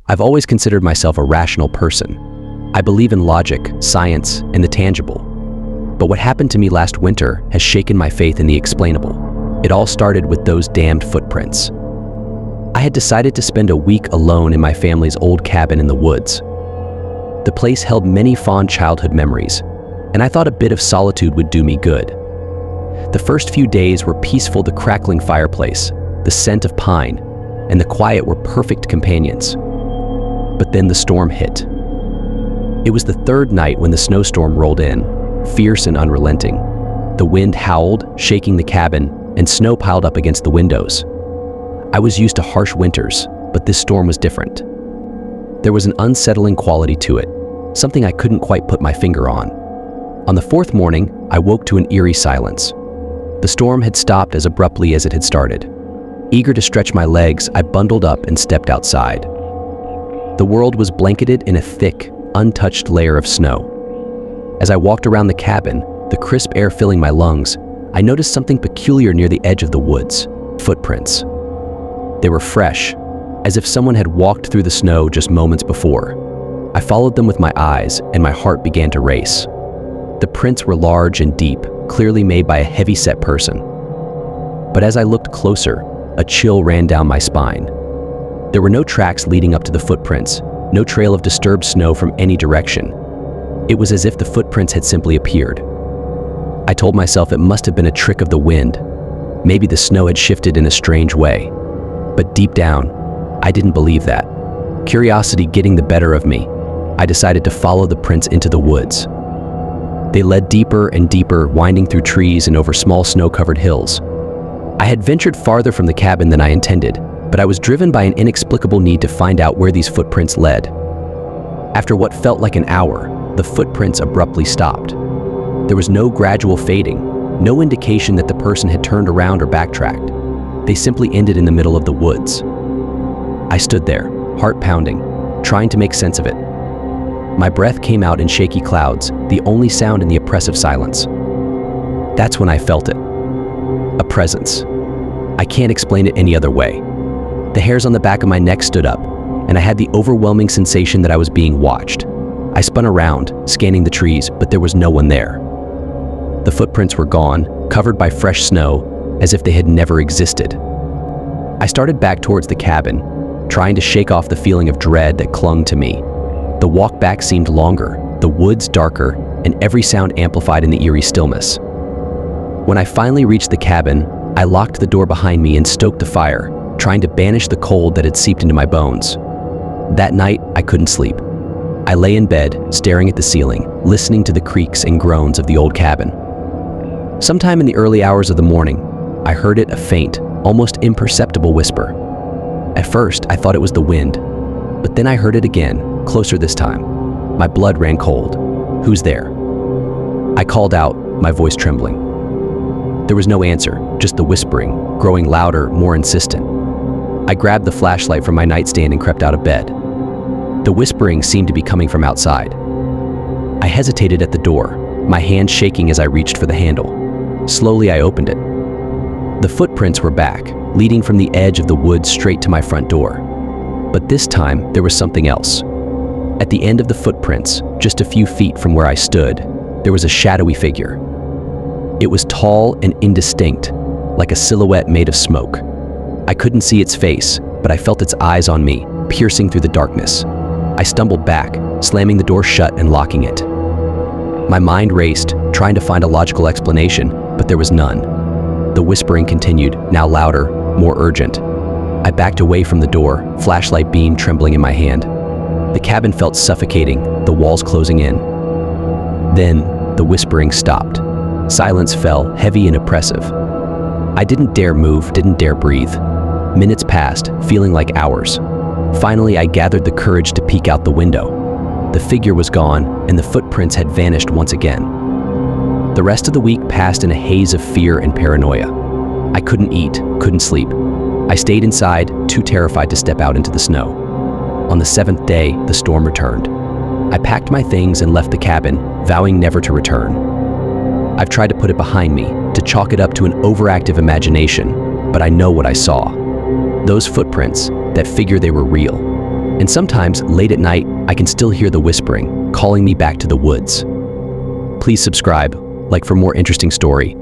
I've always considered myself a rational person. I believe in logic, science, and the tangible. But what happened to me last winter has shaken my faith in the explainable. It all started with those damned footprints. I had decided to spend a week alone in my family's old cabin in the woods. The place held many fond childhood memories, and I thought a bit of solitude would do me good. The first few days were peaceful. The crackling fireplace, the scent of pine, and the quiet were perfect companions. But then the storm hit. It was the third night when the snowstorm rolled in, fierce and unrelenting. The wind howled, shaking the cabin, and snow piled up against the windows. I was used to harsh winters, but this storm was different. There was an unsettling quality to it, something I couldn't quite put my finger on. On the fourth morning, I woke to an eerie silence. The storm had stopped as abruptly as it had started. Eager to stretch my legs, I bundled up and stepped outside. The world was blanketed in a thick, untouched layer of snow. As I walked around the cabin, the crisp air filling my lungs, I noticed something peculiar near the edge of the woods: footprints. They were fresh, as if someone had walked through the snow just moments before. I followed them with my eyes, and my heart began to race. The prints were large and deep, clearly made by a heavy-set person. But as I looked closer, a chill ran down my spine. There were no tracks leading up to the footprints, no trail of disturbed snow from any direction. It was as if the footprints had simply appeared. I told myself it must have been a trick of the wind. Maybe the snow had shifted in a strange way. But deep down, I didn't believe that. Curiosity getting the better of me, I decided to follow the prints into the woods. They led deeper and deeper, winding through trees and over small snow-covered hills. I had ventured farther from the cabin than I intended, but I was driven by an inexplicable need to find out where these footprints led. After what felt like an hour, the footprints abruptly stopped. There was no gradual fading, no indication that the person had turned around or backtracked. They simply ended in the middle of the woods. I stood there, heart pounding, trying to make sense of it. My breath came out in shaky clouds, the only sound in the oppressive silence. That's when I felt it. A presence. I can't explain it any other way. The hairs on the back of my neck stood up, and I had the overwhelming sensation that I was being watched. I spun around, scanning the trees, but there was no one there. The footprints were gone, covered by fresh snow, as if they had never existed. I started back towards the cabin, trying to shake off the feeling of dread that clung to me. The walk back seemed longer, the woods darker, and every sound amplified in the eerie stillness. When I finally reached the cabin, I locked the door behind me and stoked the fire, trying to banish the cold that had seeped into my bones. That night, I couldn't sleep. I lay in bed, staring at the ceiling, listening to the creaks and groans of the old cabin. Sometime in the early hours of the morning, I heard it, a faint, almost imperceptible whisper. At first, I thought it was the wind, but then I heard it again, closer this time. My blood ran cold. "Who's there?" I called out, my voice trembling. There was no answer, just the whispering, growing louder, more insistent. I grabbed the flashlight from my nightstand and crept out of bed. The whispering seemed to be coming from outside. I hesitated at the door, my hand shaking as I reached for the handle. Slowly, I opened it. The footprints were back, leading from the edge of the woods straight to my front door. But this time, there was something else. At the end of the footprints, just a few feet from where I stood, there was a shadowy figure. It was tall and indistinct, like a silhouette made of smoke. I couldn't see its face, but I felt its eyes on me, piercing through the darkness. I stumbled back, slamming the door shut and locking it. My mind raced, trying to find a logical explanation, but there was none. The whispering continued, now louder, more urgent. I backed away from the door, flashlight beam trembling in my hand. The cabin felt suffocating, the walls closing in. Then, the whispering stopped. Silence fell, heavy and oppressive. I didn't dare move, didn't dare breathe. Minutes passed, feeling like hours. Finally, I gathered the courage to peek out the window. The figure was gone, and the footprints had vanished once again. The rest of the week passed in a haze of fear and paranoia. I couldn't eat, couldn't sleep. I stayed inside, too terrified to step out into the snow. On the seventh day, the storm returned. I packed my things and left the cabin, vowing never to return. I've tried to put it behind me, to chalk it up to an overactive imagination, but I know what I saw. Those footprints, that figure, they were real. And sometimes, late at night, I can still hear the whispering, calling me back to the woods. Please subscribe, like for more interesting story,